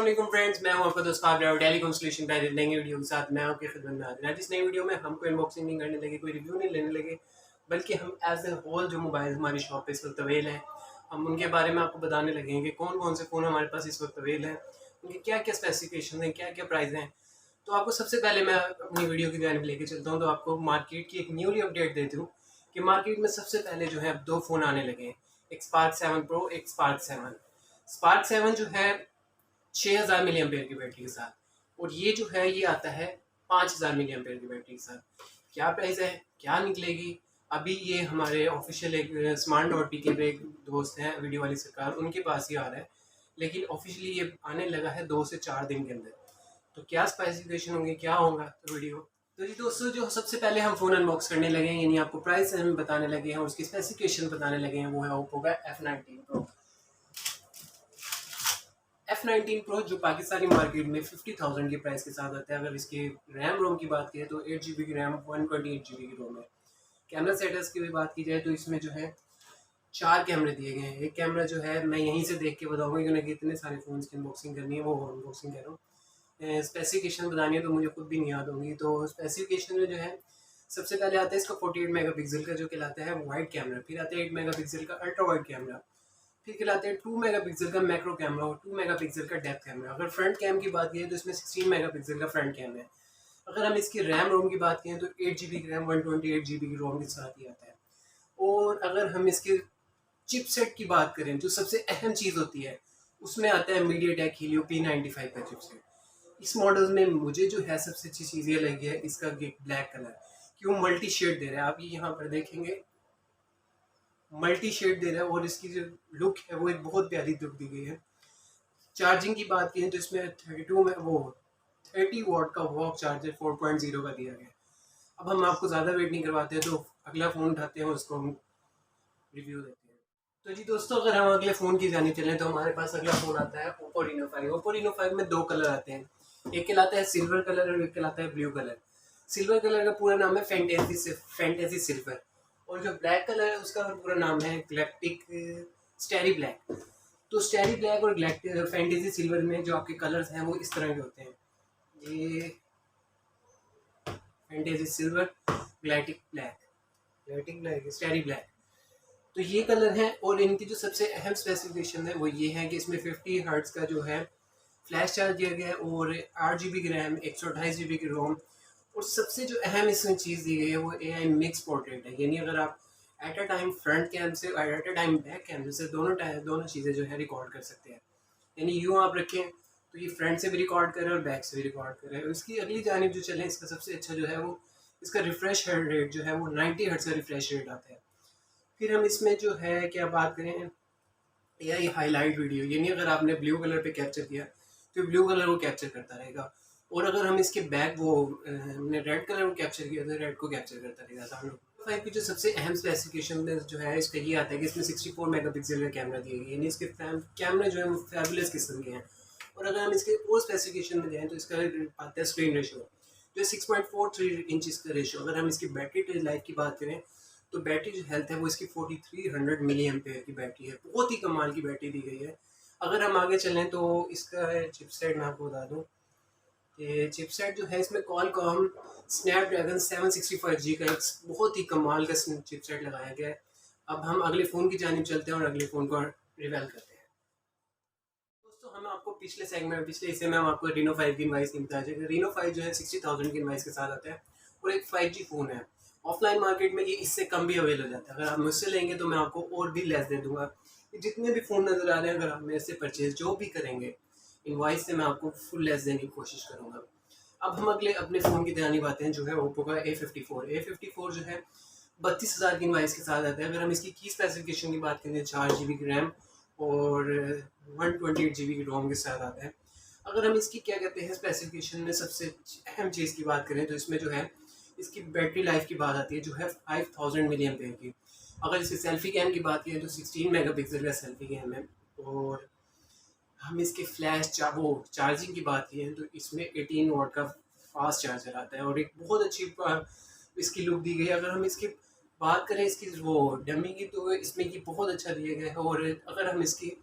अस्सलाम फ्रेंड्स, मैं हूं आपका दोस्त काबरा टेलीकॉम सोल्यूशन पे नई वीडियो के साथ मैं आपकी खिदमत में हाजिर। आज इस नई वीडियो में हम कोई अनबॉक्सिंग नहीं करने लगे, कोई रिव्यू नहीं लेने लगे, बल्कि हम एज ए होल जो मोबाइल हमारी शॉप पे इस वक्त अवेल हैं, हम उनके बारे में आपको बताने लगे हैं कि कौन कौन से फ़ोन हमारे पास इस वक्त अवेल हैं, उनके क्या क्या स्पेसिफिकेशन हैं, क्या क्या प्राइस हैं। तो आपको सबसे पहले मैं अपनी वीडियो की जानिब लेके चलता हूँ, तो आपको मार्केट की एक न्यूली अपडेट देती हूँ कि मार्केट में सबसे पहले जो है अब 2 फ़ोन आने लगे हैं, एक स्पार्क 7 प्रो, एक स्पार्क 7। स्पार्क 7 जो है 6000 मिली एम्पेयर की बैटरी के साथ, और ये जो है ये आता है 5000 मिली एम्पेयर की बैटरी के साथ। क्या प्राइस है, क्या निकलेगी, अभी ये हमारे ऑफिशियल एक स्मार्ट डॉट पी के पे एक दोस्त हैं वीडियो वाली सरकार, उनके पास ही आ रहा है, लेकिन ऑफिशियली ये आने लगा है 2 से 4 दिन के अंदर। तो क्या स्पेसिफिकेशन होंगे, क्या होगा तो वीडियो। तो जी दोस्तों, जो सबसे पहले हम फ़ोन अनबॉक्स करने लगे हैं, यानी आपको प्राइस हम बताने लगे हैं, उसकी स्पेसिफिकेशन बताने लगे हैं, वो है ओप्पो का F19 प्रो। F19 प्रो जो पाकिस्तानी मार्केट में 50,000 के प्राइस के साथ आता है। अगर इसके रैम रोम की बात करें तो 8 GB की रैम, 128 GB की रोम है। कैमरा सेटअप्स की भी बात की जाए तो इसमें जो है 4 कैमरे दिए गए हैं। एक कैमरा जो है मैं यहीं से देख के बताऊँगा, क्योंकि इतने सारे फ़ोन्स की अनबॉक्सिंग करनी है, वो अनबॉक्सिंग कर रहा हूँ। स्पेसिफिकेशन बतानी है तो मुझे खुद भी नहीं याद होंगी। तो स्पेसिफिकेशन में जो है सबसे पहले आता है इसका 48 मेगापिक्सल का जो कहलाता है वाइड कैमरा, फिर आता है 8 मेगापिक्सल का अल्ट्रा वाइड कैमरा, फिर कहलाते हैं 2 मेगापिक्सल का मैक्रो कैमरा और 2 मेगापिक्सल का डेप्थ कैमरा। अगर फ्रंट कैम की बात करें तो इसमें 16 मेगापिक्सल का फ्रंट कैम है। अगर हम इसकी रैम रोम की बात करें तो 8 GB की रैम, 128 GB की रोम के साथ ही आता है। और अगर हम इसके चिपसेट की बात करें, जो सबसे अहम चीज़ होती है, उसमें आता है मीडियाटेक हीलियो P95 का चिपसेट। इस मॉडल में मुझे जो है सबसे अच्छी चीज़ ये लगी है इसका ब्लैक कलर, कि वो मल्टी शेड दे रहा है। आप ये यहाँ पर देखेंगे मल्टी शेड दे रहा है, और इसकी जो लुक है वो एक बहुत प्यारी लुक दी गई है। चार्जिंग की बात करें तो इसमें 30 वॉट का वॉक चार्जर 4.0 का दिया गया है। अब हम आपको ज़्यादा वेट नहीं करवाते हैं, तो अगला फ़ोन उठाते हैं, उसको हम रिव्यू देते हैं। तो जी दोस्तों, अगर हम अगले फ़ोन की जाने चलें तो हमारे पास अगला फ़ोन आता है ओप्पो रीनो 5। ओप्पो रीनो 5 में 2 कलर आते हैं, एक कहलाता है सिल्वर कलर और एक कहलाता है ब्लू कलर। सिल्वर कलर का पूरा नाम है फैंटेसी सिल्वर, और जो ब्लैक कलर है उसका पूरा नाम है गैलेक्टिक स्टेरी ब्लैक। तो स्टेरी ब्लैक और गैलेक्टिक फैंटेसी सिल्वर में जो आपके कलर्स हैं वो इस तरह के होते हैं। ये fantasy silver, galactic black, स्टेरी black, तो ये कलर हैं। और इनकी जो सबसे अहम स्पेसिफिकेशन है वो ये है कि इसमें 50 हर्ट्ज का जो है फ्लैश चार्ज दिया गया है, और 8 GB की रैम, 128 GB की रोम, और सबसे जो अहम इसमें चीज़ दी गई है वो AI मिक्स पोर्ट्रेट है। यानी अगर आप at a time front cam से और at a time back cam से दोनों चीज़ें जो है रिकॉर्ड कर सकते हैं। यानी यूँ आप रखें तो ये फ्रंट से भी रिकॉर्ड करे और बैक से भी रिकॉर्ड करे। इसकी अगली जानिब जो चले, इसका सबसे अच्छा जो है वो इसका रिफ्रेश रेट जो है वो 90 हर्ट्ज का रिफ्रेश रेट आता है। फिर हम इसमें जो है क्या बात करें, AI हाईलाइट वीडियो, यानी अगर आपने ब्लू कलर पे कैप्चर किया तो ब्लू कलर को कैप्चर करता रहेगा, और अगर हम इसके बैक वो हमने रेड कलर को कैप्चर किया तो रेड को कैप्चर करता रहेगा सामने। 5 की जो सबसे अहम स्पेसिफिकेशन में जो है इसका ये आता है कि इसमें 64 मेगापिक्सल का कैमरा दिया गया है, यानी इसके कैमरे जो है वो फैबुलस किस्म के हैं। और अगर हम इसके और स्पेसिफिकेशन में जाएँ तो इसका आता है स्क्रीन रेशो जो 6.43 इंचज़ का रेशो। अगर हम इसकी बैटरी लाइफ की बात करें तो बैटरी जो हेल्थ है वो इसकी 4300 मिली एम्पेयर की बैटरी है, बहुत ही कमाल की बैटरी दी गई है। अगर हम आगे चलें तो इसका चिपसेट मैं आपको बता दूं कि चिपसेट जो है इसमें क्वालकॉम स्नैपड्रैगन 765G का एक बहुत ही कमाल का चिपसेट लगाया गया है। अब हम अगले फ़ोन की जानिब चलते हैं और अगले फ़ोन को रिवेल करते हैं। दोस्तों, हम आपको पिछले हिस्से में हम आपको रीनो 5 की इनवाइस नहीं बताया जाएगा। रीनो 5 जो है 60,000 की इनवाइस के साथ आता है, और एक 5G फ़ोन है। ऑफलाइन मार्केट में ये इससे कम भी अवेल हो जाता है। अगर आप मुझसे लेंगे तो मैं आपको और भी लेस दे दूंगा। जितने भी फ़ोन नज़र आ रहे हैं, अगर आप मेरे से परचेज जो भी करेंगे इनवाइस से, मैं आपको फुल लेस देने की कोशिश करूँगा। अब हम अगले अपने फ़ोन की जानिब आते हैं, जो है ओप्पो का A54 जो है 32,000 की इनवाइस के साथ आता है। अगर हम इसकी की स्पेसिफिकेशन की बात करें, 4 GB की रैम और 128 GB की रोम के साथ आता है। अगर हम इसकी क्या कहते हैं स्पेसिफिकेशन में सबसे अहम चीज़ की बात करें तो इसमें जो है इसकी बैटरी लाइफ की बात आती है, जो है 5000 मिली एम्पेयर की। अगर इसकी सेल्फी कैम की बात करें तो 16 मेगापिक्सल का सेल्फी कैम है, और हम इसके वो चार्जिंग की बात करें तो इसमें 18 वॉट का फास्ट चार्जर आता है, और एक बहुत अच्छी इसकी लुक दी गई है। अगर हम इसकी बात करें इसकी वो डमी की, तो इसमें ये बहुत अच्छा दिया गया है। और अगर हम इसकी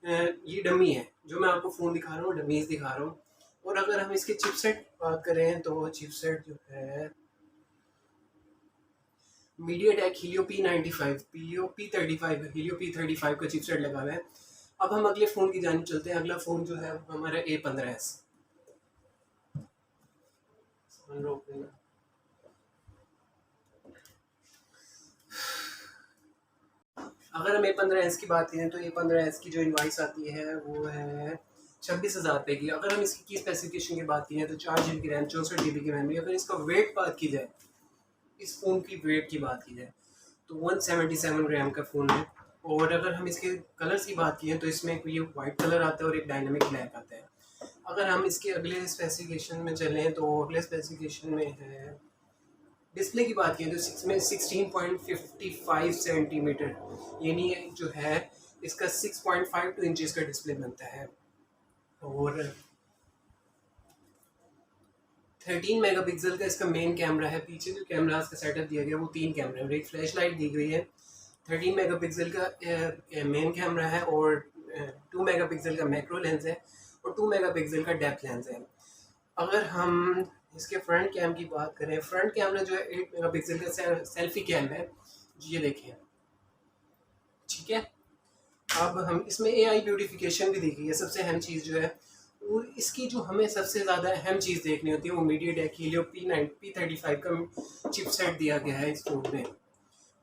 ये डमी है, जो मैं आपको फ़ोन दिखा रहा हूँ डमीज़ दिखा रहा हूँ। और अगर हम इसके चिपसेट बात करें तो चिपसेट जो है MediaTek Helio P95 Helio P35 Helio P35 का चिपसेट लगा हुआ है। अब हम अगले फ़ोन की जानिब चलते हैं। अगला फ़ोन जो है हमारा A15s। अगर हम A15s की बात करें तो A15s की जो इनवाइस आती है वो है 26,000 रुपये की। अगर हम इसकी स्पेसिफिकेशन की बात करें तो 4 GB की रैम, 64 GB की मेमोरी। अगर इसका वेट बात की जाए, इस फ़ोन की वेट की बात की जाए तो 177 ग्राम का फ़ोन है। और अगर हम इसके कलर्स की बात करें तो इसमें ये वाइट कलर आता है और एक डायनामिक ब्लैक आता है। अगर हम इसके अगले स्पेसिफिकेशन में चलें तो अगले स्पेसिफिकेशन में है डिस्प्ले की बात करें तो 16.55 सेंटीमीटर यानी जो है इसका 6.52 इंचज़ का डिस्प्ले बनता है। और 13 मेगापिक्सल का इसका मेन कैमरा है। पीछे जो कैमरा का सेटअप दिया गया है वो 3 कैमरे और एक फ्लैश लाइट दी गई है। 13 मेगापिक्सल का मेन कैमरा है और 2 मेगापिक्सल का मैक्रो लेंस है और 2 मेगापिक्सल का डेप्थ लेंस है। अगर हम इसके फ्रंट कैम की बात करें, फ्रंट कैमरा जो है 8 मेगापिक्सल का सेल्फी कैम है, ये देखें, ठीक है। अब हम इसमें एआई ब्यूटिफिकेशन भी दी गई है। सबसे अहम चीज़ जो है और इसकी जो हमें सबसे ज़्यादा अहम चीज़ देखनी होती है वो मीडियाटेक हीलियो P35 का चिपसेट दिया गया है इस फ़ोन में।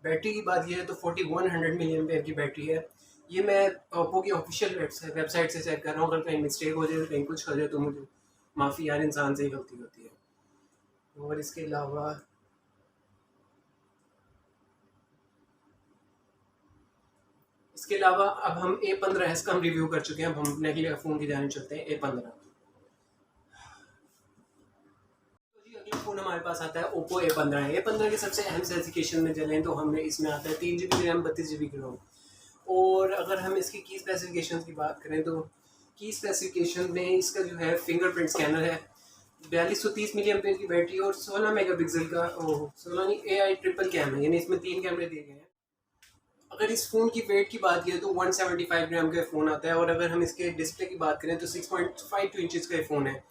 बैटरी की बात यह है तो 4100 मिलियन एम्पेयर की बैटरी है। ये मैं ओप्पो की ऑफिशियल वेबसाइट से चेक कर रहा हूँ। अगर कहीं मिस्टेक हो जाए, कहीं कुछ हो जाए तो मुझे माफ़ी यार, इंसान से ही गलती होती है। और इसके अलावा अब हम A15s का हम रिव्यू कर चुके हैं। अब हम अगले फ़ोन की जाने चलते हैं A15। तो जी अगला फ़ोन हमारे पास आता है ओप्पो A15 है। A15 के सबसे अहम स्पेसिफिकेशन में चलें तो हमें इसमें आता है 3 GB रैम, 32 GB की रोम। और अगर हम इसकी की स्पेसिफिकेशन की बात करें तो की स्पेसिफिकेशन में इसका जो है फिंगरप्रिंट स्कैनर है, 4230 मिली एम्पेयर की बैटरी और 16 मेगापिक्सल का 16 नहीं AI ट्रिपल कैम है, यानी इसमें 3 कैमरे दिए गए हैं। अगर इस फ़ोन की वेट की बात करें तो 175 ग्राम का फ़ोन आता है। और अगर हम इसके डिस्प्ले की बात करें तो 6.52 इंचज़ का फ़ोन है।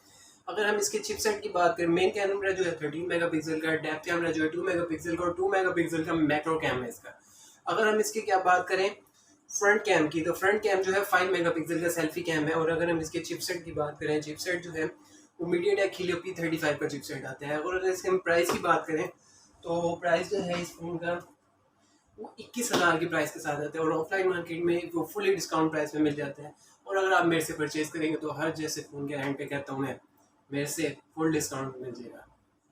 अगर हम इसके चिपसेट की बात करें, मेन कैमरा जो है 13 मेगापिक्सल का, डेप्थ कैमरा जो है 2 मेगापिक्सल का और 2 मेगापिक्सल का मैक्रो कैम है इसका। अगर हम इसकी क्या बात करें फ्रंट कैम की, तो फ्रंट कैम जो है 5 मेगापिक्सल का सेल्फी कैम है। और अगर हम इसके चिपसेट की बात करें, चिपसेट जो है वो मीडियाटेक हीलियो P35 का चिपसेट आता है। और अगर इसके हम प्राइस की बात करें तो प्राइस जो है इस फ़ोन का वो 21,000 की प्राइस के साथ आता है और ऑफलाइन मार्केट में वो फुली डिस्काउंट प्राइस में मिल जाता है। और अगर आप मेरे से परचेज़ करेंगे तो हर जैसे फ़ोन के एंड पे कहता हूँ मैं, मेरे से फुल डिस्काउंट मिल जाएगा।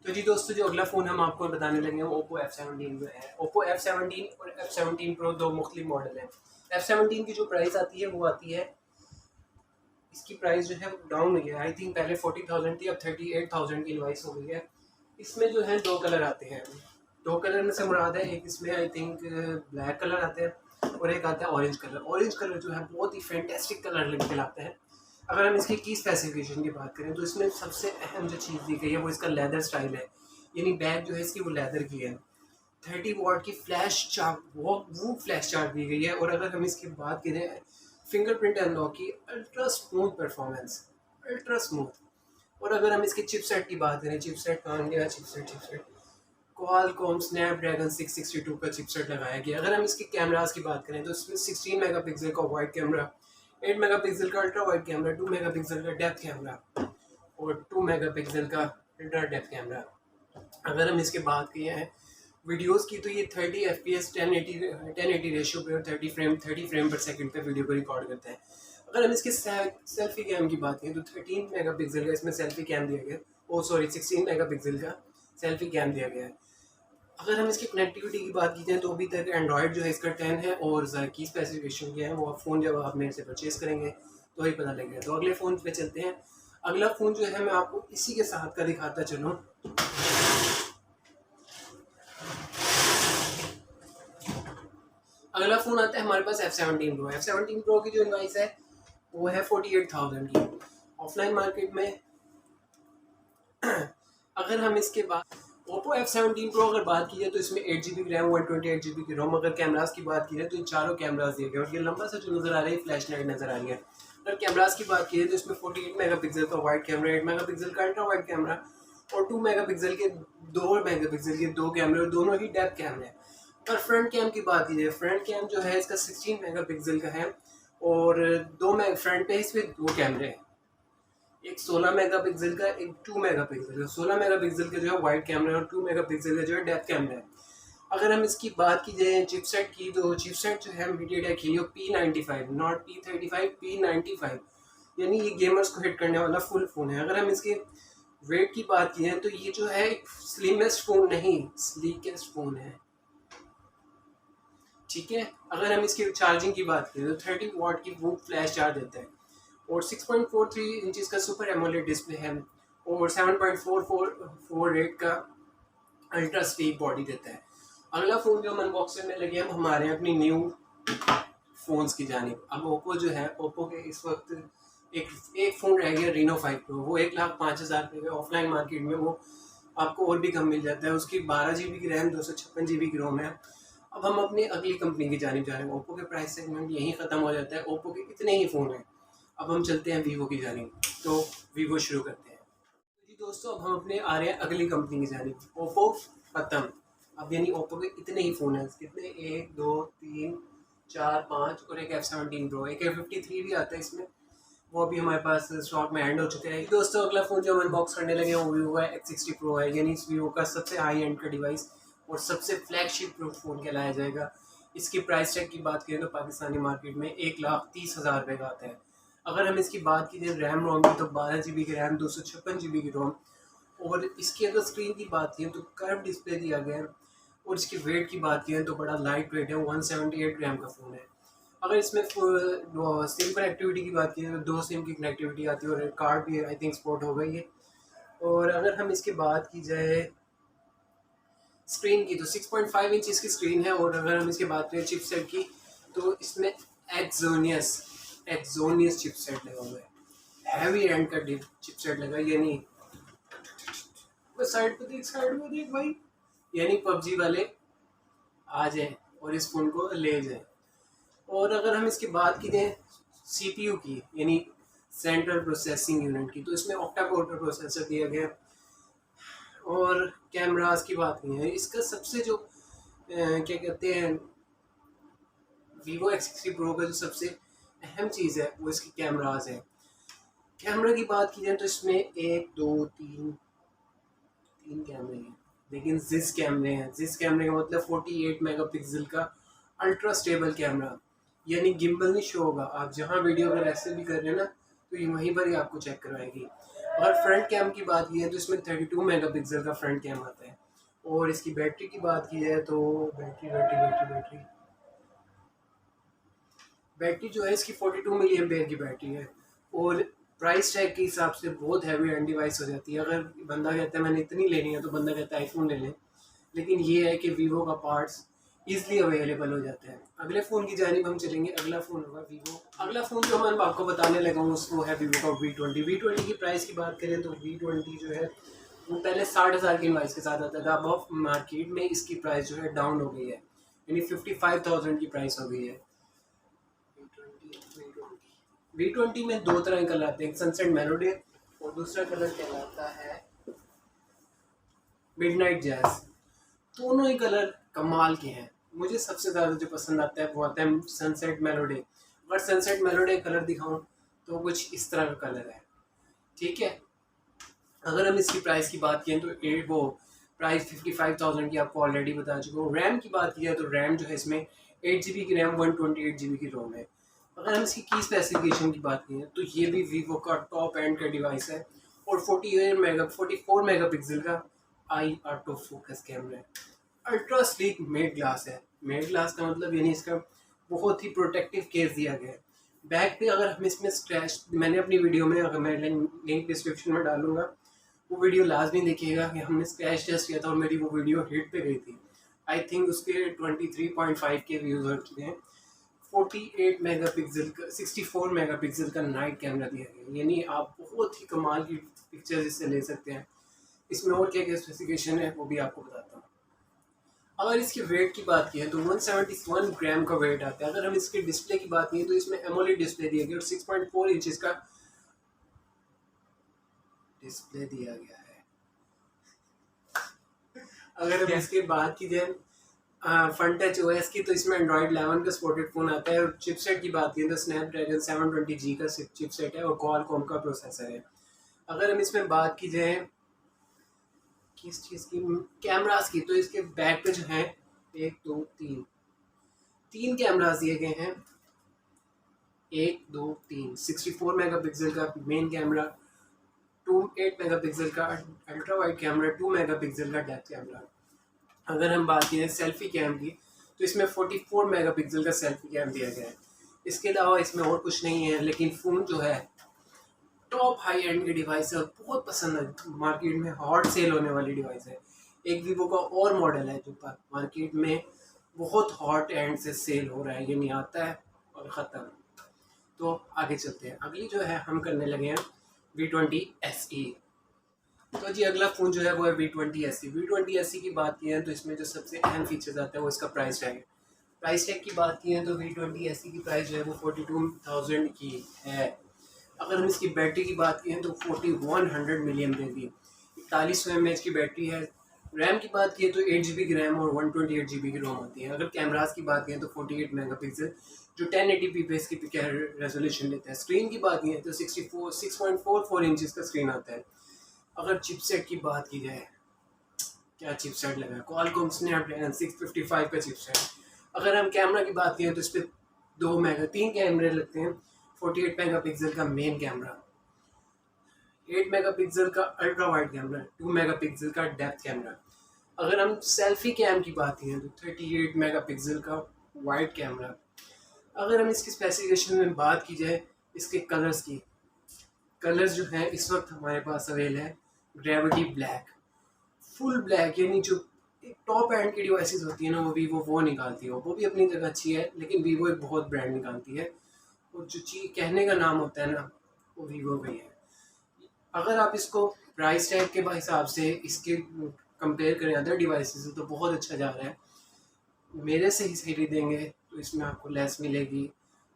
तो जी दोस्तों, जो अगला फ़ोन हम आपको बताने लगे हैं वो ओप्पो F17 जो है। ओप्पो F17 और F17 Pro दो मुख्तलिफ मॉडल हैं। F17 की जो प्राइस आती है वो आती है, इसकी प्राइस जो है डाउन हुई है। आई थिंक पहले 40,000 थी, अब 38,000 की इनवाइस हो गई है। इसमें जो है 2 कलर आते हैं। 2 कलर में से मुराद है, एक इसमें आई थिंक ब्लैक कलर आता है और एक आता है ऑरेंज कलर। ऑरेंज कलर जो है बहुत ही फैंटेस्टिक कलर निकलाता है। अगर हम इसकी की स्पेसिफिकेशन की बात करें तो इसमें सबसे अहम जो चीज़ दी गई है वो इसका लेदर स्टाइल है, यानी बैग जो है इसकी वो लेदर की है। 30 वॉट की फ्लैश चार्ज, वो फ्लैश चार्ज दी गई है। और अगर हम इसकी बात करें फिंगरप्रिंट अनलॉक की, ultra smooth performance, ultra smooth. और अगर हम इसके चिपसेट की बात करें, चिपसेट कहाँ गया, चिपसेट क्वालकॉम स्नैपड्रैगन 662 का चिपसेट लगाया गया। अगर हम इसके कैमरास की बात करें तो इसमें 16 मेगापिक्सल का वाइड कैमरा, 8 मेगापिक्सल का अल्ट्रा वाइड कैमरा, 2 मेगापिक्सल का डेप्थ कैमरा और 2 मेगापिक्सल का अल्ट्रा डेप्थ कैमरा। अगर हम इसके बात किए हैं वीडियोस की तो ये 30 FPS 1080 रेशियो पे और 30 फ्रेम पर सेकंड पे वीडियो को रिकॉर्ड करता है। अगर हम इसके सेल्फी कैम की बात करें तो 13 मेगापिक्सल का इसमें सेल्फी कैम दिया गया, 16 मेगापिक्सल का सेल्फी कैम दिया गया है। अगर हम इसकी कनेक्टिविटी की बात की जाए तो अभी तक एंड्रॉयड जो है इसका 10 है और की स्पेसिफिकेशन क्या है वो आप फ़ोन जब आप मेरे से परचेज़ करेंगे तो ही पता लगेगा। तो अगले फ़ोन पे चलते हैं। अगला फ़ोन जो है मैं आपको इसी के साथ का दिखाता चलूँ। अगला फ़ोन आता है हमारे पास F17 Pro। F17 Pro की जो इनवाइस है वो है 48,000 की ऑफलाइन मार्केट में। अगर हम इसके बाद ओप्पो F17 Pro अगर बात की जाए तो इसमें 8 GB रैम 128 GB की रोम। अगर कैमरास की बात की जाए तो इन चारों कैमरास दिए गए और ये लंबा सा जो नज़र आ रहा है फ्लैश लाइट नज़र आ रही है। अगर कैमरास की बात की जाए तो इसमें 48 मेगापिक्सल का वाइड कैमरा, 8 मेगापिक्सल का अल्ट्रा वाइड कैमरा और 2 मेगापिक्सल के 2 कैमरे और दोनों ही डेप्थ कैमरे हैं। और फ्रंट कैम की बात की जाए, फ्रंट कैम जो है इसका 16 मेगापिक्सल का है और फ्रंट पे इसमें 2 कैमरे हैं, एक 16 मेगापिक्सल का, एक 2 मेगापिक्सल का। 16 मेगापिक्सल का जो है वाइड कैमरा और 2 मेगापिक्सल का जो है डेप्थ कैमरा है। अगर हम इसकी बात की जाए चिपसेट की, तो चिपसेट जो है MediaTek Helio P95, not P35, P95, यानी ये गेमर्स को हिट करने वाला फुल फ़ोन है। अगर हम इसके वेट की बात की जाए तो ये जो है एक स्लिमेस्ट फ़ोन नहीं, स्लीकेस्ट फ़ोन है, ठीक है। अगर हम इसकी चार्जिंग की बात करें तो 30 वाट की वो फ्लैश चार्ज देता है और 6.43 इंचज़ का सुपर एमोलेड डिस्प्ले है और 7.448 का अल्ट्रा स्लीक बॉडी देता है। अगला फ़ोन जो हम अनबॉक्स करने लगे हम हमारे अपनी न्यू फ़ोन्स की जानिब। अब ओप्पो जो है, ओप्पो के इस वक्त एक फ़ोन रह गया Reno 5 Pro, वो 1,05,000 रुपये का ऑफलाइन मार्केट में वो आपको और भी कम मिल जाता है। उसकी 12 GB की रैम, 256 GB की रोम है। अब हम अपनी अगली कंपनी की जानिब जा रहे हैं। ओप्पो के प्राइस सेगमेंट यहीं ख़त्म हो जाता है, ओप्पो के इतने ही फ़ोन हैं। अब हम चलते हैं वीवो की जानिब, तो वीवो शुरू करते हैं। जी दोस्तों, अब हम अपने आ रहे हैं अगली कंपनी की जानिब। ओप्पो ख़त्म, अब यानी ओप्पो के इतने ही फ़ोन हैं। कितने, 1 2 3 4 5 और एक F17 Pro, एक F53 भी आता है इसमें, वो अभी हमारे पास स्टॉक में एंड हो चुका है। दोस्तों अगला फ़ोन जो हम अनबॉक्स करने लगे हैं वो वीवो का X60 Pro है, यानी इस वीवो का सबसे हाई एंड का डिवाइस और सबसे फ्लैगशिप फ़ोन कहलाया जाएगा। इसकी प्राइस टैग की बात करें तो पाकिस्तानी मार्केट में 1,30,000 रुपये का आता है। अगर हम इसकी बात की जाए रैम रोम की, तो 12 GB की रैम, 256 GB की रोम और इसकी अगर स्क्रीन की बात करें तो कर्व डिस्प्ले दिया गया है और इसकी वेट की बात करें तो बड़ा लाइट वेट है, 178 ग्राम का फ़ोन है। अगर इसमें सिम कनेक्टिविटी की बात करें तो 2 सिम की कनेक्टिविटी आती है और कार्ड भी आई थिंक सपोर्ट हो गई है। और अगर हम इसकी बात की जाए स्क्रीन की, तो 6.5 इंच इसकी स्क्रीन है और अगर हम इसकी बात करें चिपसेट की तो इसमें एक्सोनियस चिपसेट लगा हुआ है, हैवी एंड का चिपसेट लगा, यानी साइड पे देख भाई, यानी पबजी वाले आ जाए और इस फ़ोन को ले जाए। और अगर हम इसकी बात की जाए CPU की, यानी सेंट्रल प्रोसेसिंग यूनिट की, तो इसमें ऑक्टा कोर का प्रोसेसर दिया गया। और कैमरास की बात नहीं है, इसका सबसे जो क्या कहते हैं वीवो X60 Pro का जो सबसे अहम चीज़ है वो इसकी कैमरास है। कैमरा की बात की जाए तो इसमें 1 2 3 कैमरे हैं, लेकिन जिस कैमरे हैं, जिस कैमरे का मतलब 48 मेगापिक्सल का अल्ट्रा स्टेबल कैमरा, यानी गिम्बल नहीं शो होगा। आप जहाँ वीडियो अगर ऐसे भी कर रहे हैं ना तो ये वहीं पर ही आपको चेक करवाएगी। अगर फ्रंट कैम की बात की जाए तो इसमें 32 मेगापिक्सल का फ्रंट कैम आता है। और इसकी बैटरी की बात की जाए तो बैटरी जो है इसकी 42 मिली एम्पेयर की बैटरी है और प्राइस टैग के हिसाब से बहुत हैवी एंड डिवाइस हो जाती है। अगर बंदा कहता है मैंने इतनी लेनी है तो बंदा कहता है आईफोन ले लें, लेकिन ये है कि वीवो का पार्ट्स ईजिली अवेलेबल हो जाता है। अगले फ़ोन की जानिब हम चलेंगे, अगला फ़ोन होगा वीवो। अगला फ़ोन जो मैं आपको बताने लगा हूँ उसको है वीवो का V20 की प्राइस की बात करें तो V20 जो है वो पहले 60,000 की इनवाइस के साथ आता था। अब मार्केट में इसकी प्राइस जो है डाउन हो गई है, यानी 55,000 की प्राइस हो गई है। V20 में 2 तरह के कलर आते हैं, एक सनसेट मेलोडी और दूसरा कलर कहलाता है मिडनाइट जैज। दोनों ही कलर कमाल के हैं। मुझे सबसे ज़्यादा जो पसंद आता है वो आता है सनसेट मेलोडी। अगर सनसेट मेलोडी कलर दिखाऊं तो कुछ इस तरह का कलर है, ठीक है। अगर हम इसकी प्राइस की बात करें तो वो प्राइस 55,000 की आपको ऑलरेडी बता चुका हूँ। रैम की बात की जाए तो रैम जो है इसमें 8 GB की रैम, 128 GB की रोम है। अगर हम इसकी की स्पेसिफिकेशन की बात करें तो ये भी वीवो का टॉप एंड का डिवाइस है और 44 मेगापिक्सल का आई ऑटो फोकस कैमरा है। अल्ट्रा स्लीक मेड ग्लास है। मेड ग्लास का मतलब यानी इसका बहुत ही प्रोटेक्टिव केस दिया गया है। बैक पे अगर हम इसमें स्क्रैच, मैंने अपनी वीडियो में, अगर मैं लिंक डिस्क्रिप्शन में डालूंगा, वो वीडियो लाजमी देखिएगा कि हमने स्क्रैच टेस्ट किया था और मेरी वो वीडियो हिट पे गई थी। आई थिंक उसके 23.5 के व्यूज़ हो चुके हैं। 48 मेगापिक्सल का 64 मेगापिक्सल का नाइट कैमरा दिया गया, यानी आप बहुत ही कमाल की पिक्चर्स इससे ले सकते हैं। इसमें और क्या क्या स्पेसिफिकेशन है वो भी आपको बताता हूँ। अगर इसके वेट की बात की है तो 171 ग्राम का वेट आता है। अगर हम इसके डिस्प्ले की बात करें तो इसमें एमोलेड डिस्प्ले दिया गया और 6.4 इंचेस का डिस्प्ले दिया गया है। अगर हम इसके बात की जाए फ्रंट टच ओएस की, तो इसमें एंड्रॉइड 11 का सपोर्टेड फ़ोन आता है। और चिपसेट की बात करें तो स्नैपड्रैगन 720G का चिपसेट है और क्वालकॉम का प्रोसेसर है। अगर हम इसमें बात की जाए किस चीज़ की, कैमरास की, तो इसके बैक पे जो है एक दो तीन तीन कैमरास दिए गए हैं। एक दो तीन 64 मेगापिक्सल का मेन कैमरा, 8 मेगापिक्सल का अल्ट्रा वाइड कैमरा, 2 मेगापिक्सल का डेप्थ कैमरा। अगर हम बात करें सेल्फी कैम की तो इसमें 44 मेगापिक्सल का सेल्फी कैम दिया गया है। इसके अलावा इसमें और कुछ नहीं है, लेकिन फ़ोन जो है टॉप हाई एंड की डिवाइस है, बहुत पसंद है, मार्केट में हॉट सेल होने वाली डिवाइस है। एक वीवो का और मॉडल है जो मार्केट में बहुत हॉट एंड से सेल हो रहा है, ये नहीं आता है और ख़त्म। तो आगे चलते हैं, अगली जो है हम करने लगे हैं V20 SE। तो जी अगला फ़ोन जो है वो है V20 SE। V20 SE की बात की है तो इसमें जो सबसे अहम फीचर्स आते हैं वो इसका प्राइस टैग है। प्राइस टैग की बात की है तो V20 SE की प्राइस जो है वो 42,000 की है। अगर हम इसकी बैटरी की बात करें तो 4100 मिलियन की 4100 mAh की बैटरी है। रैम की बात की तो 8 GB की रैम और 128 GB की रोम होती है। अगर कैमरास की बात करें तो 48 मेगापिक्सल जो 1080p पे इसकी रेजोल्यूशन लेता है। स्क्रीन की बात करें तो 6.44 इंचज़ का स्क्रीन आता है। अगर चिपसेट की बात की जाए, क्या चिपसेट लगा है, क्वालकॉम स्नैपड्रैगन 655 का चिपसेट। अगर हम कैमरा की बात करें तो इस पर तीन कैमरे लगते हैं। 48 मेगापिक्सल का मेन कैमरा, 8 मेगापिक्सल का अल्ट्रा वाइड कैमरा, 2 मेगापिक्सल का डेप्थ कैमरा। अगर हम सेल्फी कैम की बात करें तो 38 मेगापिक्सल का वाइड कैमरा। अगर हम इसकी स्पेसिफिकेशन में बात की जाए इसके कलर्स की, कलर्स जो हैं इस वक्त हमारे पास अवेल है ग्रेविटी ब्लैक, फुल ब्लैक, यानी जो एक टॉप एंड की डिवाइसेस होती है ना वो वीवो वो निकालती है। वो भी अपनी जगह अच्छी है, लेकिन वीवो एक बहुत ब्रांड निकालती है और जो चीज़ कहने का नाम होता है ना वो वीवो का ही है। अगर आप इसको प्राइस टैग के हिसाब से इसके कंपेयर करें अदर डिवाइसेस से तो बहुत अच्छा जा रहा है। मेरे से ही सही देंगे तो इसमें आपको लेस मिलेगी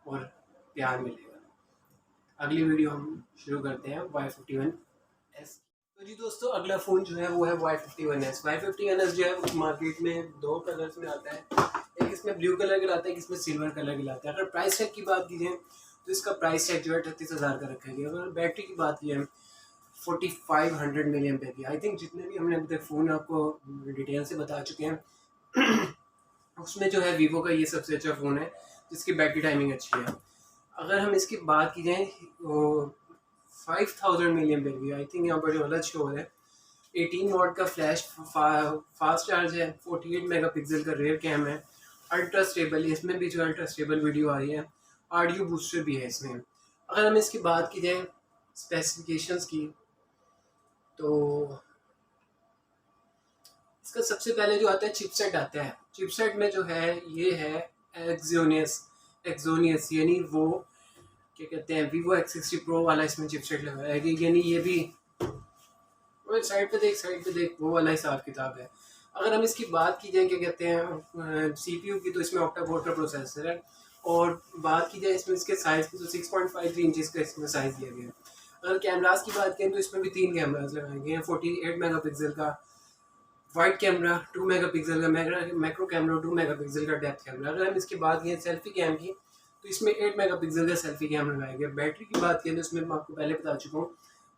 और प्यार मिलेगा। अगली वीडियो हम शुरू करते हैं Y51s। तो जी दोस्तों अगला फ़ोन जो है वो है Y51s। Y51s जो है वो मार्केट में दो कलर्स में आता है, एक इसमें ब्लू कलर का आता है, एक इसमें सिल्वर कलर का आता है। अगर प्राइस टैग की बात की जाए तो इसका प्राइस टैग जो है 38,000 का रखा गया। अगर बैटरी की बात की जाए 4500 मिलियन पे की। आई थिंक जितने भी हमने अभी तक फ़ोन आपको डिटेल से बता चुके हैं उसमें जो है वीवो का ये सबसे अच्छा फ़ोन है जिसकी बैटरी टाइमिंग अच्छी है। अगर हम इसकी बात की जाए 5000 मिलियन पे की, आई थिंक यहाँ पर जो अलग शो है 18 वॉट का फ्लैश फास्ट चार्ज है, 48 मेगापिक्सल का रेयर कैम है, अल्ट्रा स्टेबल, इसमें भी जो अल्ट्रा स्टेबल वीडियो आ रही है, ऑडियो बूस्टर भी है इसमें। अगर हम इसकी बात की जाए स्पेसिफिकेशंस की तो इसका सबसे पहले जो आता है चिपसेट आता है। चिपसेट में जो है ये है एक्सोनियस यानी वो क्या कहते हैं वीवो X60 प्रो वाला इसमें चिपसेट लगाया है, यानी ये भी साइड पे देख वो वाला हिसाब किताब है। अगर हम इसकी बात की जाए क्या कहते हैं CPU की, तो इसमें ऑक्टा कोर का प्रोसेसर है। और बात की जाए इसमें इसके साइज़ की तो 6.53 इंचज़ का इसमें साइज़ दिया गया है। अगर कैमरास की बात करें तो इसमें भी तीन कैमराज लगाए गए हैं। 48 मेगापिक्सल का वाइड कैमरा, 2 मेगापिक्सल का मैक्रो कैमरा, 2 मेगापिक्सल का डेप्थ कैमरा। अगर हम इसकी बात करें सेल्फी कैम की तो इसमें 8 मेगापिक्सल का सेल्फी कैमरा लगाया गया। बैटरी की बात करें तो इसमें मैं आपको पहले बता चुका हूँ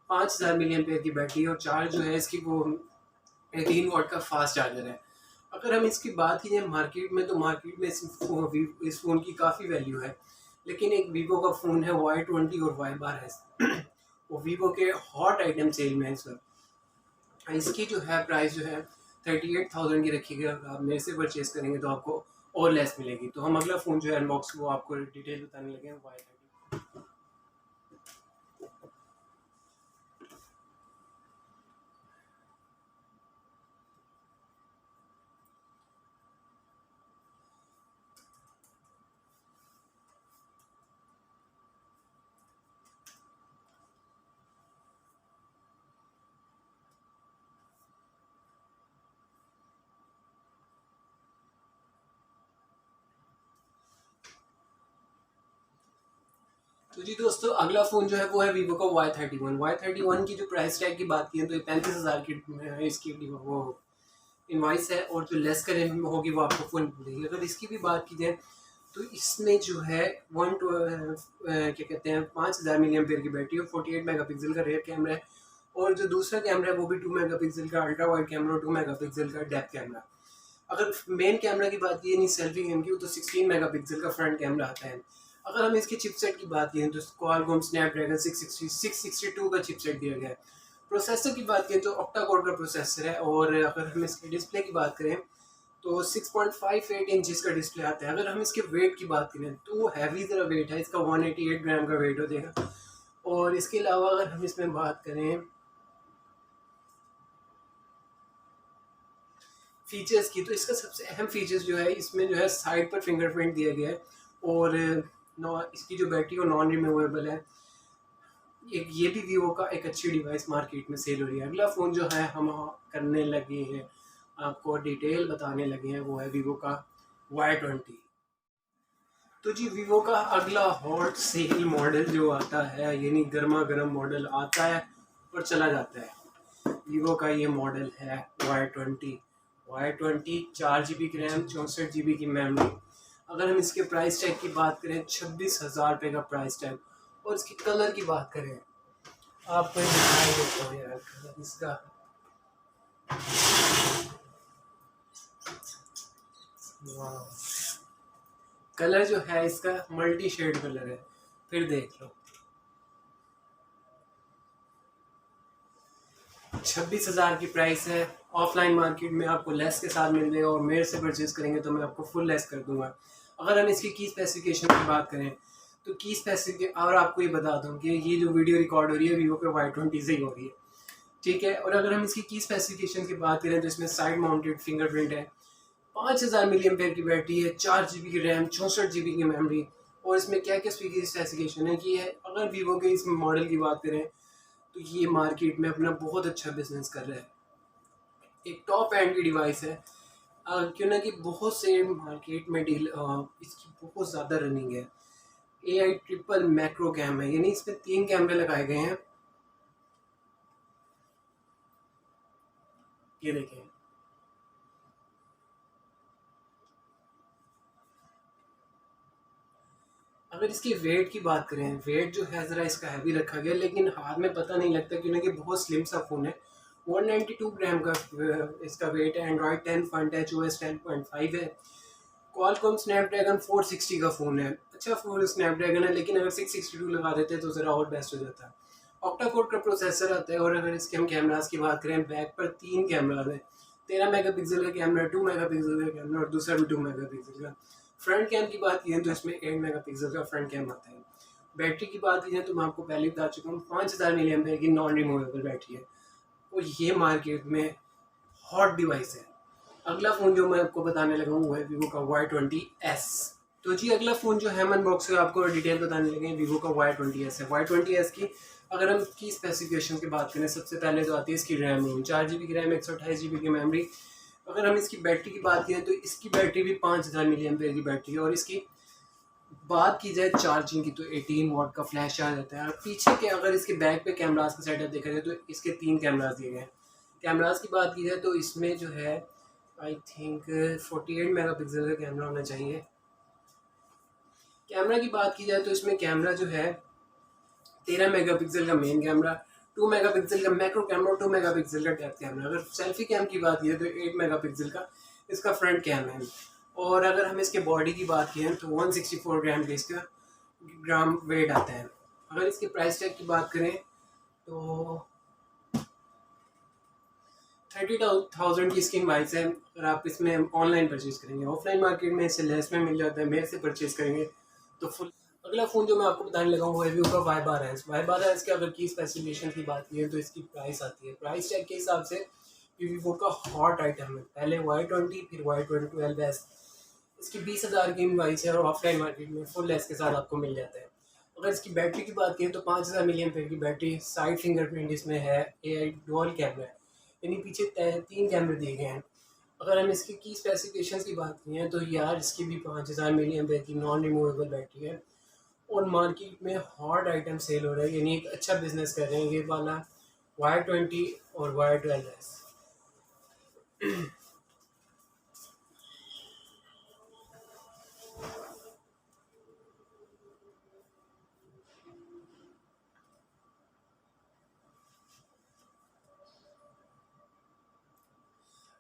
5000 मिलियन पेयर की बैटरी और चार्ज जो है इसकी वो 18 वॉट का फास्ट चार्जर है। अगर हम इसकी बात की जाए मार्केट में तो मार्केट में इस फ़ोन की काफ़ी वैल्यू है, लेकिन एक वीवो का फ़ोन है Y20 और Y12 वो वीवो के हॉट आइटम सेल में है इस वक्त। इसकी जो है प्राइस जो है 38,000 की रखी गई। अगर आप मेरे से परचेज करेंगे तो आपको और लेस मिलेगी। तो हम अगला फ़ोन जो है अनबॉक्स वो आपको डिटेल बताने लगे हैं Y30। तो जी दोस्तों, अगला फ़ोन जो है वो है वीवो का Y31। Y31 की जो प्राइस टैग की बात की तो ये 35,000 की इसकी वो इनवॉइस है, और जो लेस करें होगी वो आपको फ़ोन मिलेगी। अगर इसकी भी बात की जाए तो इसमें जो है क्या कहते हैं 5000 मिली एम्पेयर की बैटरी है, 48 मेगापिक्सल का रेयर कैमरा है, और जो दूसरा कैमरा है वो भी 2 मेगापिक्सल का अल्ट्रा वाइड कैमरा और 2 मेगापिक्सल का डेप्थ कैमरा। अगर मेन कैमरा की बात की नहीं सेल्फी कैम की, तो 16 मेगापिक्सल का फ्रंट कैमरा आता है। अगर हम इसके चिपसेट की बात करें तो क्वालकॉम स्नैपड्रैगन 662 का चिपसेट दिया गया है। प्रोसेसर की बात करें तो ऑक्टा कोर का प्रोसेसर है, और अगर हम इसके डिस्प्ले की बात करें तो 6.58 इंचेस का डिस्प्ले आता है। अगर हम इसके वेट की बात करें तो हैवी ज़रा वेट है इसका, 188 ग्राम का वेट हो जाएगा। और इसके अलावा अगर हम इसमें बात करें फीचर्स की, तो इसका सबसे अहम फीचर्स जो है इसमें जो है साइड पर फिंगरप्रिंट दिया गया है, और इसकी जो बैटरी वो नॉन रिमूवेबल है। एक ये भी वीवो का एक अच्छी डिवाइस मार्केट में सेल हो रही है। अगला फ़ोन जो है हम करने लगे हैं, आपको डिटेल बताने लगे हैं, वो है वीवो का Y20। तो जी वीवो का अगला हॉट सेल मॉडल जो आता है, यानी गर्मा गर्म मॉडल आता है और चला जाता है, वीवो का ये मॉडल है Y20। Y20 4 GB की रैम, 64 GB की मेमोरी। अगर हम इसके प्राइस टैग की बात करें 26,000 रुपये का प्राइस टैग, और इसके कलर की बात करें आपको दिखाई देता हूँ यार कलर इसका। कलर जो है इसका मल्टी शेड कलर है, फिर देख लो। 26,000 की प्राइस है, ऑफलाइन मार्केट में आपको लेस के साथ मिल जाएगा, और मेरे से परचेज करेंगे तो मैं आपको फुल लेस कर दूंगा। अगर हम इसकी की स्पेसिफिकेशन की बात करें तो की स्पेसिफिकेशन, और आपको ये बता दूं कि ये जो वीडियो रिकॉर्ड हो रही है वीवो के Y20 से ही हो रही है, ठीक है। और अगर हम इसकी की स्पेसिफिकेशन की बात करें तो इसमें साइड माउंटेड फिंगरप्रिंट है, 5000 मिली एम्पेयर की बैटरी है, 4 GB की रैम, 64 GB की मेमोरी। और इसमें क्या क्या स्पेसिफिकेशन है कि अगर वीवो के इस मॉडल की बात करें तो ये मार्केट में अपना बहुत अच्छा बिजनेस कर रहा है, एक टॉप एंड की डिवाइस है। क्यों ना कि बहुत से मार्केट में डील इसकी बहुत ज़्यादा रनिंग है। AI ट्रिपल मैक्रो कैम है, यानी इसमें 3 कैमरे लगाए गए हैं, ये देखें। अगर इसकी वेट की बात करें, वेट जो है ज़रा इसका हैवी रखा गया, लेकिन हाथ में पता नहीं लगता क्योंकि बहुत स्लिम सा फ़ोन है। 192 ग्राम का इसका वेट है। एंड्रॉयड 10 फ्रंट है, OS 10.5 है। क्वालकॉम स्नैपड्रैगन 460 का फ़ोन है, अच्छा फ़ोन स्नैपड्रैगन है, लेकिन अगर 662 लगा देते तो ज़रा और बेस्ट हो जाता है। ऑक्टा कोर का प्रोसेसर आता है। और अगर इसके हम कैमरास की बात करें, बैक पर 3 कैमरा है, 13 मेगापिक्सल का कैमरा, 2 मेगापिक्सल का कैमरा, और दूसरा भी 2 मेगापिक्सल का। फ्रंट कैम की बात की जाए तो इसमें 8 मेगापिक्सल का फ्रंट कैम आता है। बैटरी की बात की जाए तो मैं आपको पहले बता चुका हूँ, 5000 मिली एम्पेयर की नॉन रिमूवेबल बैटरी है, और ये मार्केट में हॉट डिवाइस है। अगला फ़ोन जो मैं आपको बताने लगा हूँ वो है वीवो का Y20s। तो जी अगला फ़ोन जो है हम अनबॉक्स से आपको डिटेल बताने लगे हैं, वीवो का Y20s है। Y20s की अगर हम की स्पेसिफिकेशन की बात करें, सबसे पहले तो आती है इसकी रैम, 4 GB की रैम, 128 GB की मेमोरी। अगर हम इसकी बैटरी की बात करें तो इसकी बैटरी भी 5000 मिली एम्पेयर की बैटरी है, और इसकी बात की जाए चार्जिंग की तो 18 वाट का फ्लैश चार्ज आता है। और पीछे के अगर इसके बैक पे कैमरास का सेटअप देखा जाए तो इसके 3 कैमरास दिए गए हैं। कैमरास की बात की जाए तो इसमें जो है आई थिंक 48 मेगापिक्सल का कैमरा होना चाहिए। कैमरा की बात की जाए तो इसमें कैमरा जो है 13 मेगापिक्सल का मेन कैमरा, 2 मेगापिक्सल का मैक्रो कैमरा और 2 मेगापिक्सल का डेप्थ कैमरा। अगर सेल्फी कैम की बात की जाए तो 8 मेगापिक्सल का इसका फ्रंट कैम है। और अगर हम इसके बॉडी की बात करें तो 164 ग्राम का इसका ग्राम वेट आता है। अगर इसके प्राइस टैग की बात करें तो 30,000 की इसकी इनवाइस है। अगर आप इसमें ऑनलाइन परचेज करेंगे, ऑफलाइन मार्केट में इससे लेस में मिल जाता है, मेरे से परचेज करेंगे तो फुल। अगला फ़ोन जो मैं आपको बताने लगा हूँ वो है वीवो का Y12s। Y12s के अगर की स्पेसिफिकेशन की बात की है तो इसकी प्राइस आती है, प्राइस टैग के हिसाब से वीवो का हॉट आइटम है। पहले Y20 फिर Y12s। इसकी 20,000 की इनवाइस है, और ऑफलाइन मार्केट में फुल लेस के साथ आपको मिल जाता है। अगर इसकी बैटरी की बात करें तो 5000 मिली एम्पेयर की बैटरी, साइड फिंगरप्रिंट इसमें है, AI डुअल कैमरा है, यानी पीछे 3 कैमरे दिए गए हैं। अगर हम इसकी की स्पेसिफिकेशंस की बात करें तो यार इसकी भी 5000 मिली एम्पेयर की नॉन रिमूवेबल बैटरी है, और मार्केट में हॉट आइटम सेल हो रहा है, यानी एक अच्छा बिजनेस कर रहे हैं ये वाला Y20 और Y12S।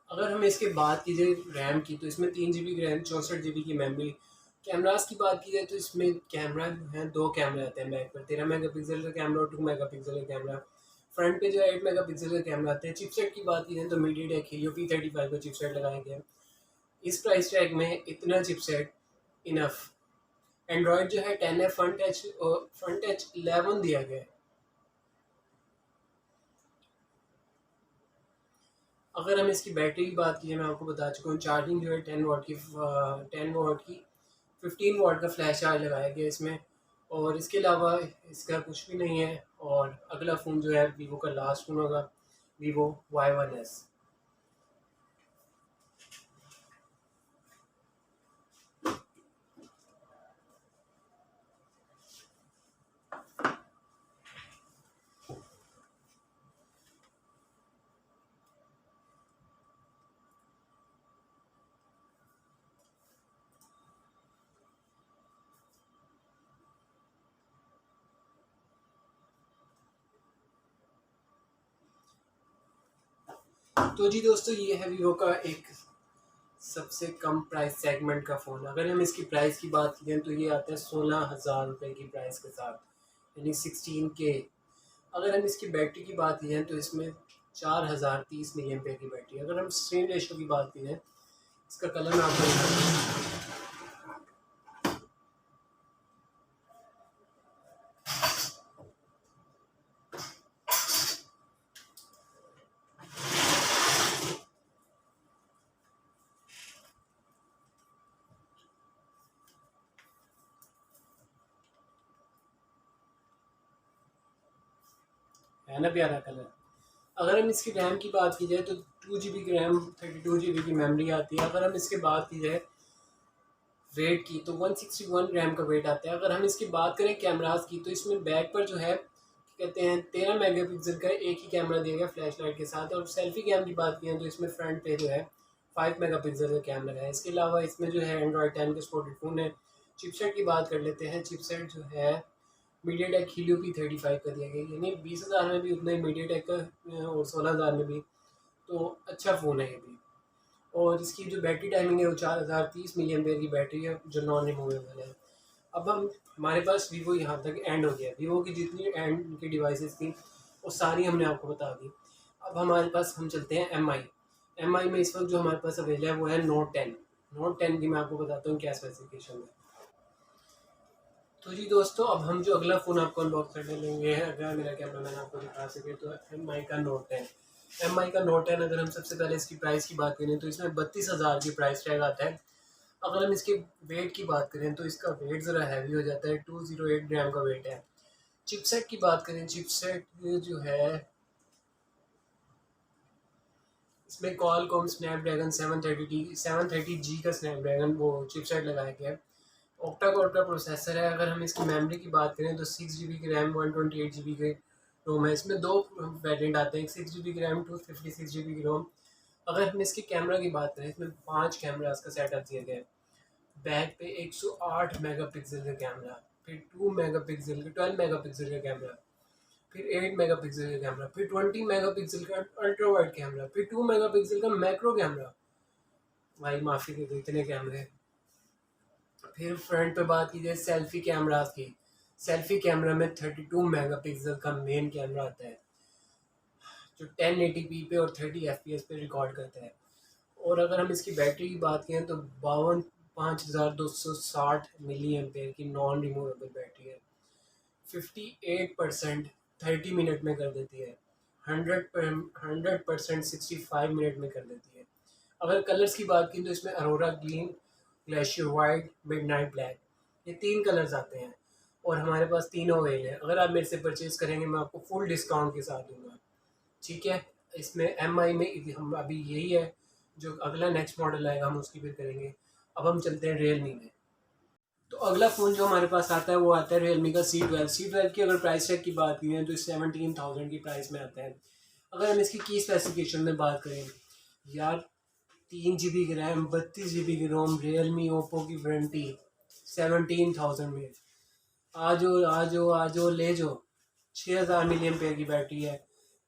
अगर हम इसके बात कीजिए रैम की, तो इसमें 3 GB रैम, 64 GB की मेमोरी। कैमरास की बात की जाए तो इसमें कैमरा जो है, 2 कैमरे आते हैं बैक पर, 13 मेगापिक्सल का कैमरा और 2 मेगापिक्सल का कैमरा। फ्रंट पे जो है 8 मेगापिक्सल का कैमरा आते हैं। चिपसेट की बात की जाए तो मीडियाटेक हीलियो P35 का चिपसेट लगाया गया है। इस प्राइस टैग में इतना चिपसेट इनफ। एंड्रॉयड जो है 10 है, फ्रंट टच 11 दिया गया है। अगर हम इसकी बैटरी की बात की, मैं आपको बता चुका हूँ, चार्जिंग जो है 10 वाट की 15 वाट का फ्लैश चार्ज लगाया गया इसमें। और इसके अलावा इसका कुछ भी नहीं है। और अगला फ़ोन जो है वीवो का लास्ट फ़ोन होगा, वीवो Y1S। तो जी दोस्तों, ये है वीवो का एक सबसे कम प्राइस सेगमेंट का फ़ोन। अगर हम इसकी प्राइस की बात करें तो ये आता है 16,000 रुपये की प्राइस के साथ, यानी 16K। अगर हम इसकी बैटरी की बात करें तो इसमें 4030 मिली एम्पेयर की बैटरी। अगर हम स्क्रीन रेशो की बात करें, इसका कलर मैं आपको दिखाता हूँ। है ना प्यारा कलर। अगर हम इसकी रैम की बात की जाए तो 2 GB की रैम, 32 GB की मेमोरी आती है। अगर हम इसके बात की जाए वेट की, तो 161 ग्राम का वेट आता है। अगर हम इसकी बात करें कैमरास की, तो इसमें बैक पर जो है कहते हैं 13 मेगापिक्सल का एक ही कैमरा दिया गया फ्लैश लाइट के साथ। और सेल्फी कैम की बात करें तो इसमें फ्रंट पे जो है 5 मेगापिक्सल का कैमरा है। इसके अलावा इसमें जो है एंड्रॉयड 10 का सपोर्टेड फ़ोन है। चिपसेट की बात कर लेते हैं। चिपसेट जो है मीडियाटेक हीलियो P35 का दिया गया, यानी 20,000 में भी उतना ही मीडियाटेक का, और 16,000 में भी। तो अच्छा फ़ोन है ये भी। और इसकी जो बैटरी टाइमिंग है वो 4030 मिली एम्पेयर की बैटरी है, जो नॉन रिमूवेबल है। अब हम हमारे पास वीवो यहाँ तक एंड हो गया। वीवो की जितनी एंड की डिवाइसेस थी वो सारी हमने आपको बता दी। अब हमारे पास हम चलते हैं एम आई में इस वक्त जो हमारे पास अवेलेबल है वो है नोट 10 की। मैं आपको बताता हूँ क्या स्पेसिफिकेशन है। तो जी दोस्तों, अब हम जो अगला फ़ोन आपको अनबॉक्स करने लेंगे है, अगर मेरा कैमरा मैन आपको दिखा सके, तो एम आई का नोट 10। अगर हम सबसे पहले इसकी प्राइस की बात करें तो इसमें 32,000 की प्राइस टैग आता है। अगर हम इसके वेट की बात करें तो इसका वेट ज़रा हैवी हो जाता है, 208 ग्राम का वेट है। चिपसेट की बात करें, चिपसेट जो है इसमें कॉलकॉम स्नैपड्रैगन 730G का स्नैपड्रैगन वो चिपसेट लगाया गया है। ऑक्टा कोर का प्रोसेसर है। अगर हम इसकी मेमोरी की बात करें तो 6 GB की रैम, 128 GB के रोम है। इसमें दो वेरिएंट आते हैं, 6 GB की रैम, 256 GB की रोम। अगर हम इसकी कैमरा की बात करें, इसमें 5 कैमरास का सेटअप दिया गया है। बैक पे 108 मेगापिक्सल का कैमरा, फिर 12 मेगापिक्सल का कैमरा, फिर 8 मेगापिक्सल का कैमरा, फिर 20 मेगापिक्सल का अल्ट्रा वाइड कैमरा, फिर 2 मेगापिक्सल का मैक्रो कैमरा। भाई माफ़ी दे दो, इतने कैमरे। फिर फ्रंट पे बात की जाए सेल्फी कैमरास की, सेल्फी कैमरा में 32 मेगापिक्सल का मेन कैमरा आता है, जो 1080p पे और 30 FPS पे रिकॉर्ड करता है। और अगर हम इसकी बैटरी की बात करें तो 52,260 मिली एम्पेयर की नॉन रिमूवेबल बैटरी है। 58% 30 मिनट में कर देती है। 100% 65 मिनट में कर देती है। अगर कलर्स की बात की तो इसमें Arora green, glacier white, midnight black, ये 3 कलर्स आते हैं। और हमारे पास तीनों अवेल हैं। अगर आप मेरे से परचेज़ करेंगे मैं आपको फुल डिस्काउंट के साथ दूंगा, ठीक है। इसमें एम आई में हम अभी यही है। जो अगला नेक्स्ट मॉडल आएगा हम उसकी फिर करेंगे। अब हम चलते हैं रियलमी में। तो अगला फ़ोन जो हमारे पास आता है वो आता है रियलमी का C12। C12 की अगर प्राइस टैग की बात की है तो 17,000 की प्राइस में आता है। अगर हम इसकी की स्पेसिफिकेशन में बात करें यार, 3 GB की रैम, 32 GB की रोम, रियलमी ओप्पो की वारंटी, 17,000 में आ जाओ ले जाओ। 6,000 मिलियन पेयर की बैटरी है,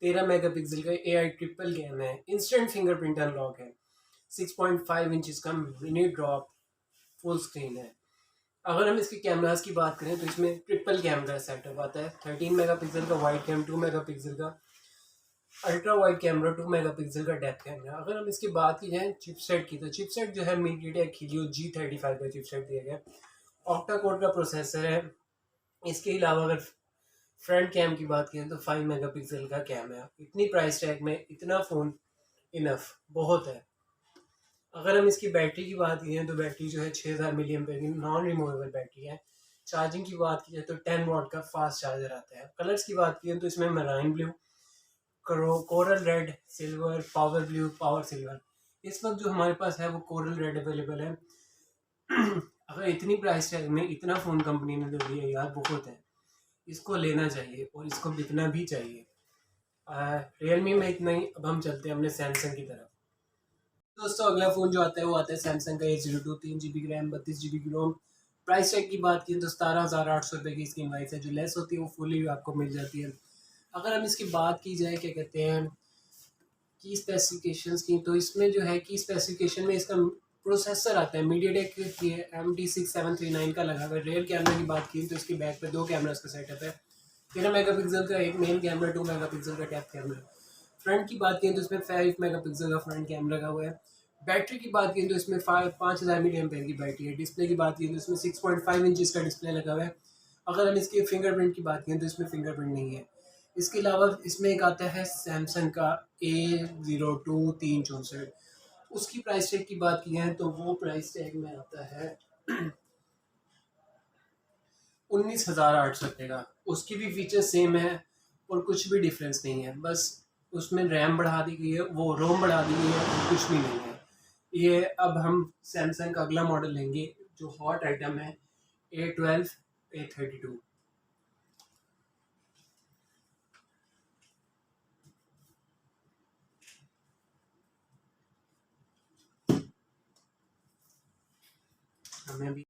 13 मेगापिक्सल का AI ट्रिपल कैम है, इंस्टेंट फिंगरप्रिंट अनलॉक है, 6.5 इंच का मिनी ड्रॉप फुल स्क्रीन है। अगर हम इसके कैमरास की बात करें तो इसमें ट्रिपल कैमरा सेटअप आता है, 13 मेगापिक्सल का वाइड कैम, 2 मेगापिक्सल का अल्ट्रा वाइड कैमरा, 2 मेगापिक्सल का डेप्थ कैमरा। अगर हम इसकी बात की जाए चिपसेट की, तो चिपसेट जो है मीडियाटेक हीलियो G35 का चिपसेट दिया गया, ऑक्टा कोर का प्रोसेसर है। इसके अलावा अगर फ्रंट कैम की बात करें तो 5 मेगापिक्सल का कैम है। इतनी प्राइस टैग में इतना फ़ोन इनफ बहुत है। अगर हम इसकी बैटरी की बात करें तो बैटरी जो है 6,000 मिलियन की नॉन रिमूवेबल बैटरी है। चार्जिंग की बात की जाए तो 10 वॉट का फास्ट चार्जर आता है। कलर्स की बात करें तो इसमें marine blue, coral red, silver, power blue, power silver. इस वक्त जो हमारे पास है वो कोरल रेड अवेलेबल है। अगर इतनी प्राइस टैग में इतना फ़ोन कंपनी ने दे दिया यार, बहुत है, इसको लेना चाहिए और इसको बिकना भी चाहिए। रियलमी में इतना ही। अब हम चलते हैं अपने सैमसंग की तरफ। दोस्तों अगला फ़ोन जो आता है वो आता है सैमसंग का A02, 3 GB की रैम, 32 GB की रोम। प्राइस टैग की बात की तो 17,800 रुपये की इसकी इनवाइस है, जो लेस होती है वो फुली आपको मिल जाती है। अगर हम इसकी बात की जाए क्या कहते हैं की स्पेसिफिकेशंस की, तो इसमें जो है की स्पेसिफिकेशन में इसका प्रोसेसर आता है मीडियाटेक की MT6739 का लगा हुआ है। रियर कैमरा की बात की तो इसकी बैक पे 2 कैमरास का सेटअप है, 13 मेगापिक्सल का एक मेन कैमरा, 2 मेगापिक्सल का डेप्थ कैमरा। फ्रंट की बात करें तो इसमें 5 मेगापिक्सल का फ्रंट कैमरा लगा हुआ है। बैटरी की बात करें तो इसमें 5,000 मिलियन एम्पेयर की बैटरी है। डिस्प्ले की बात करें तो इसमें 6.5 इंचज़ का डिस्प्ले लगा हुआ है। अगर हम इसके फिंगरप्रिंट की बात करें तो इसमें फिंगरप्रिंट नहीं है। इसके अलावा इसमें एक आता है सैमसंग का A02 364। उसकी प्राइस टैग की बात की है तो वो प्राइस टैग में आता है 19,800 रुपये का। उसकी भी फीचर सेम है और कुछ भी डिफरेंस नहीं है, बस उसमें रैम बढ़ा दी गई है, वो रोम बढ़ा दी गई है और कुछ भी नहीं है। ये अब हम सैमसंग का अगला मॉडल लेंगे जो हॉट आइटम है, A12 A32। हमें भी